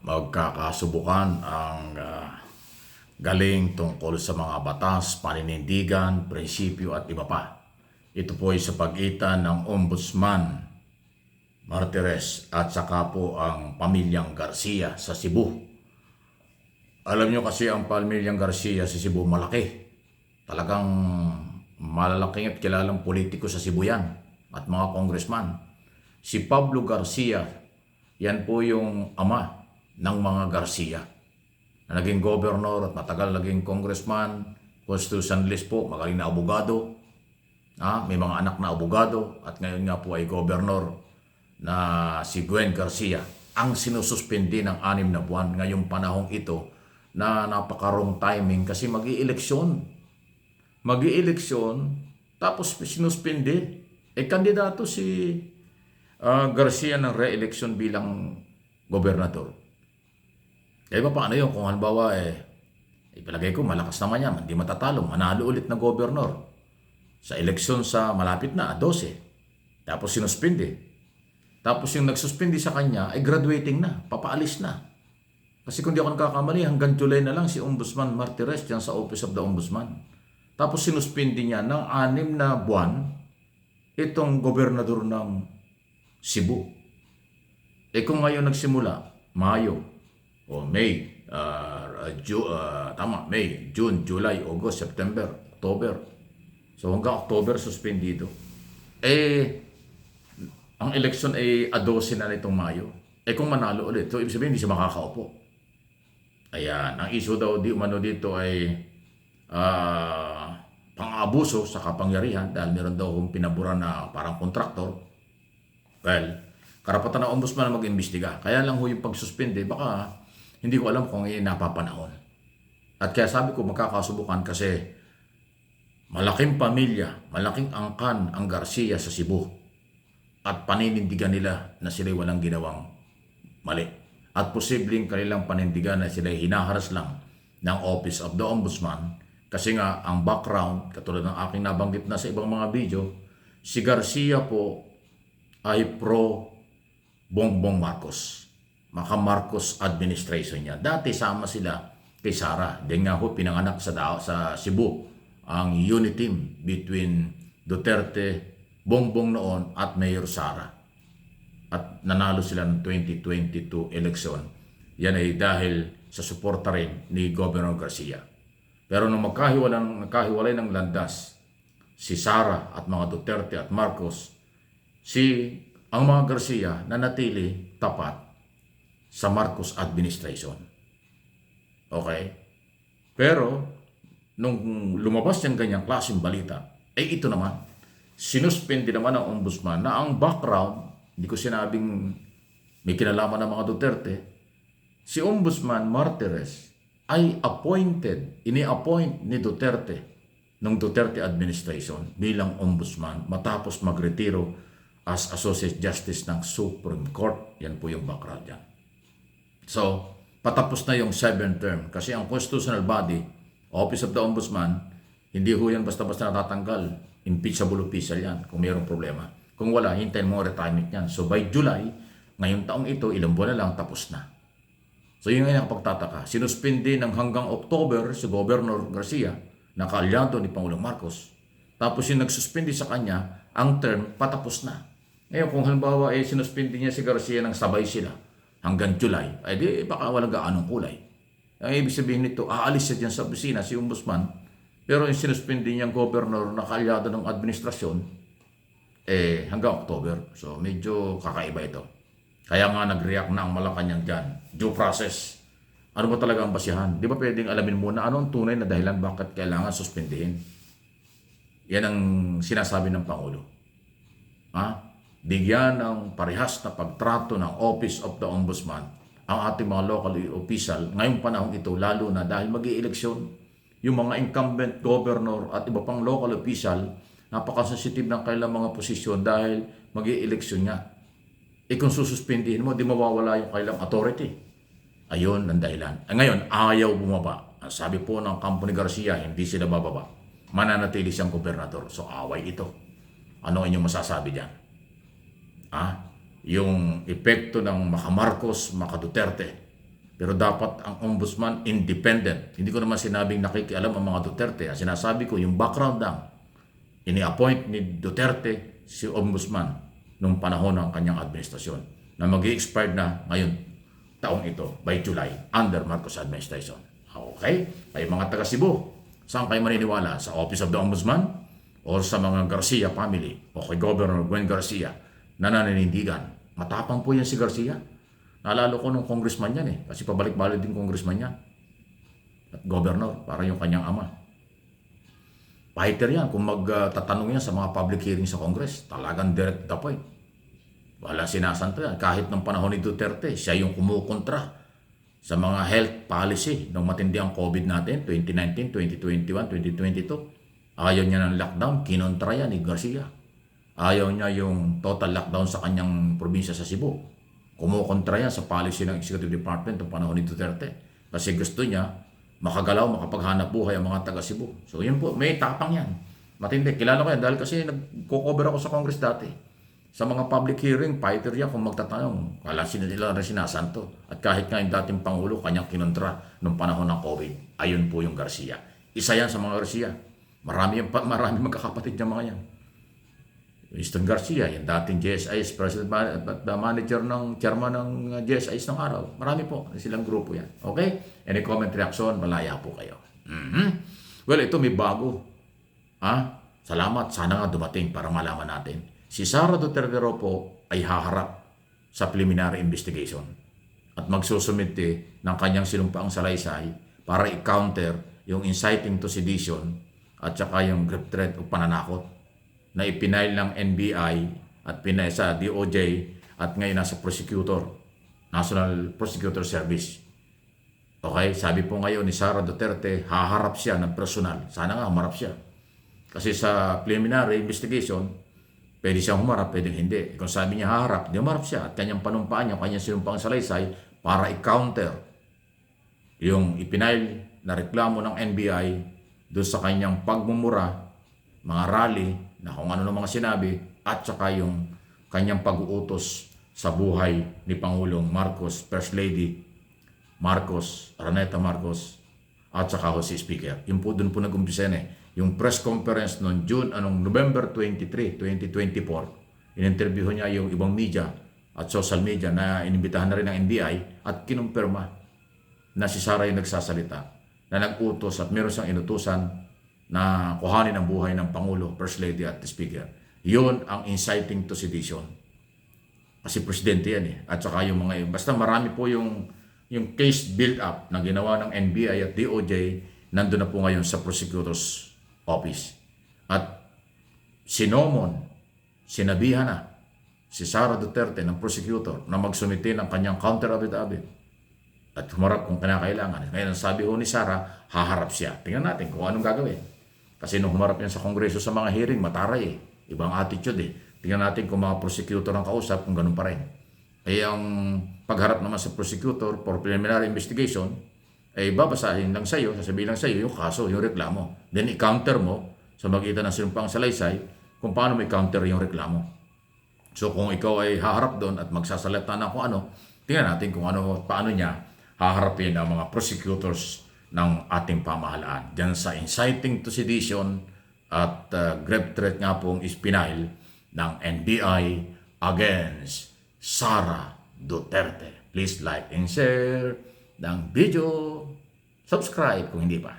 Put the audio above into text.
magkakasubukan ang galing tungkol sa mga batas, paninindigan, prinsipyo at iba pa. Ito po ay sa pagitan ng Ombudsman Martires at saka po ang pamilyang Garcia sa Cebu. Alam nyo kasi ang pamilyang Garcia sa Cebu malaki. Talagang malalaking at kilalang politiko sa Cebu yan at mga congressman. Si Pablo Garcia, yan po yung ama ng mga Garcia na naging governor at matagal naging congressman, constitutionalist po, magaling na abogado. May mga anak na abogado at ngayon nga po ay governor na si Gwen Garcia ang sinususpindi ng 6 na buwan ngayong panahong ito na napaka-wrong timing kasi mag-i-eleksyon. Mag-i-eleksyon tapos sinuspindi. Kandidato si Garcia ng re-election bilang gobernador. Paano yun? Kung halimbawa ipalagay ko malakas naman yan, hindi matatalo, manalo ulit na gobernor sa eleksyon sa malapit na, 12. Tapos sinuspindi. Tapos yung nagsuspindi sa kanya ay graduating na, papaalis na. Kasi kung di ako nakakamali, hanggang July na lang si Ombudsman Martires dyan sa Office of the Ombudsman. Tapos sinuspindi niya ng 6 na buwan itong gobernador ng Cebu. Kung ngayon nagsimula, Mayo o May, May, June, July, August, September, October. So hanggang October suspendido. Ang eleksyon ay 12 na nitong Mayo. Kung manalo ulit, so ibig sabihin hindi siya makakaupo. Ayan, ang issue daw di umano dito ay pang-abuso sa kapangyarihan dahil meron daw kung pinaburan na parang kontraktor. Well, karapatan ng ombudsman na mag-imbestiga. Kaya lang yung pagsuspende, baka hindi ko alam kung napapanahon. At kaya sabi ko magkakasubukan kasi malaking pamilya, malaking angkan ang Garcia sa Cebu. At paninindigan nila na sila'y walang ginawang mali. At posibleng kanilang panindigan na sila'y hinaharas lang ng Office of the Ombudsman kasi nga ang background, katulad ng aking nabanggit na sa ibang mga video, si Garcia po ay pro Bongbong Marcos. Maka Marcos administration niya. Dati sama sila kay Sara. Then nga ho pinanganak sa Cebu ang unity team between Duterte, Bongbong noon at Mayor Sara. At nanalo sila ng 2022 election. Yan ay dahil sa suporta rin ni Governor Garcia. Pero nung nagkahiwalay ng landas si Sara at mga Duterte at Marcos, ang mga Garcia nanatili tapat sa Marcos administration. Okay? Pero nung lumabas yung ganyang klaseng balita, ito naman, sinuspindi naman ng ombudsman na ang background, hindi ko sinabing may kinalaman ng mga Duterte, si Ombudsman Martires ay ini-appoint ni Duterte ng Duterte administration bilang ombudsman matapos magretiro as Associate Justice ng Supreme Court. Yan po yung background yan. So, patapos na yung 7th term kasi ang constitutional body, Office of the Ombudsman, hindi ho yan basta-basta natatanggal. Impeachable official yan kung mayroong problema. Kung wala, hintayin mo retirement yan. So by July, ngayong taong ito, ilang buwan na lang, tapos na. So yun nga yung pagtataka. Sinuspindi ng hanggang October si Governor Garcia, na kaalyado ni Pangulong Marcos. Tapos yung nagsuspindi sa kanya, ang term patapos na. Ngayon kung halimbawa sinuspindi niya si Garcia ng sabay sila hanggang July, di baka walang gaanong kulay. Ang ibig sabihin nito, aalis siya dyan sa opisina, si Ombudsman, pero yung sinuspindi niyang governor na kaalyado ng administrasyon, hanggang October. So medyo kakaiba ito. Kaya nga nag-react na ang Malacanang dyan. Due process. Ano ba talaga ang basihan? Di ba pwedeng alamin muna ano ang tunay na dahilan bakit kailangan suspendihin? Yan ang sinasabi ng Pangulo. Bigyan ng parehas na pagtrato ng Office of the Ombudsman ang ating mga local official ngayong panahon ito, lalo na dahil mag-i-eleksyon. Yung mga incumbent governor at iba pang local official, napaka-sensitive ng kailang mga posisyon dahil mag-i-eleksyon nga. Kung sususpindihin mo, di mawawala yung kailang authority. Ayun ang dahilan. Ngayon, ayaw bumaba. Ang sabi po ng kampo ni Garcia, hindi sila bababa. Mananatili siyang gobernador. So, away ito. Ano inyong masasabi dyan? Yung epekto ng maka Marcos, maka Duterte Pero dapat ang ombudsman independent. Hindi ko naman sinabing nakikialam ang mga Duterte. Ang sinasabi ko, yung background lang. Ini-appoint ni Duterte si ombudsman nung panahon ng kanyang administrasyon na mag-i-expired na ngayon taong ito by July under Marcos administration. Okay? Ay mga taga Cebu, saan kayo maniniwala? Sa Office of the Ombudsman o sa mga Garcia family o kay Governor Gwen Garcia na naninindigan? Matapang po yan si Garcia. Naalala ko nung congressman yan kasi pabalik-balik din congressman yan. At governor, para yung kanyang ama. Fighter yan kung magtatanong yan sa mga public hearing sa Congress. Talagang direct to the point. Wala sinasanto yan. Kahit ng panahon ni Duterte, siya yung kumukontra sa mga health policy nung matindi ang COVID natin, 2019, 2021, 2022. Ayaw niya ng lockdown, kinontra yan ni Garcia. Ayaw niya yung total lockdown sa kanyang probinsya sa Cebu. Kumukontra yan sa policy ng Executive Department ng panahon ni Duterte. Kasi gusto niya makagalaw, makapaghanap buhay ang mga taga Cebu. So yun po, may tapang yan. Matindi, kilala ko yan dahil kasi nagko-cover ako sa Congress dati. Sa mga public hearing, fighter yan kung magtatanong. Kala nila rin sinasanto. At kahit nga yung dating Pangulo, kanyang kinontra nung panahon ng COVID. Ayun po yung Garcia. Isa yan sa mga Garcia. Marami magkakapatid niya mga yan. Winston Garcia, yung dating GSIS, president manager ng chairman ng GSIS ng araw. Marami po, silang grupo yan. Okay? Any comment, reaction, malaya po kayo. Well, ito may bago. Salamat, sana nga dumating para malaman natin. Si Sara Duterte po ay haharap sa preliminary investigation at magsusumite ng kanyang sinumpaang salaysay para i-counter yung inciting to sedition at saka yung grave threat o pananakot na ipinail ng NBI at pinay sa DOJ at ngayon nasa prosecutor, National Prosecutor Service. Okay, sabi po ngayon ni Sara Duterte, haharap siya ng personal. Sana nga humarap siya. Kasi sa preliminary investigation, pwede siyang humarap, pwede hindi. Kung sabi niya haharap, di humarap siya at kanyang panumpaan niya, kanyang sinumpang salaysay para i-counter yung ipinail na reklamo ng NBI doon sa kanyang pagmumura, mga rally, na kung ano ng mga sinabi, at saka yung kanyang pag-uutos sa buhay ni Pangulong Marcos, First Lady Marcos, Araneta Marcos, at saka si Speaker. Yung po doon po nag-umpisa yung press conference noong November 23, 2024, in-interview niya yung ibang media at social media na inimbitahan na rin ng NBI at kinumpirma na si Sara yung nagsasalita, na nag-utos at meron siyang inutusan na kuhanin ang buhay ng Pangulo, First Lady at Speaker. Yun ang inciting to sedition. Kasi presidente yan At saka yung mga, basta marami po yung case build-up na ginawa ng NBI at DOJ, nandun na po ngayon sa Prosecutor's Office. At sinabihan na si Sara Duterte ng prosecutor na magsumite ng kanyang counter affidavit at humarap kung kinakailangan. Ngayon, sabi ho ni Sara, haharap siya. Tingnan natin kung anong gagawin. Kasi nung humarap yan sa Kongreso sa mga hearing, mataray Ibang attitude Tingnan natin kung mga prosecutor ang kausap, kung ganun pa rin. Ay ang pagharap naman sa prosecutor for preliminary investigation, ay babasahin lang sa'yo, sasabihin lang sa'yo yung kaso, yung reklamo. Then i-counter mo sa magitan ng sinumpang salaysay kung paano may counter yung reklamo. So kung ikaw ay haharap doon at magsasalita na kung ano, tingnan natin kung paano niya haharapin ang mga prosecutors ng ating pamahalaan. Diyan sa inciting to sedition at grave threat nga pong ispinail ng NBI against Sara Duterte. Please like and share ng video. Subscribe kung hindi pa.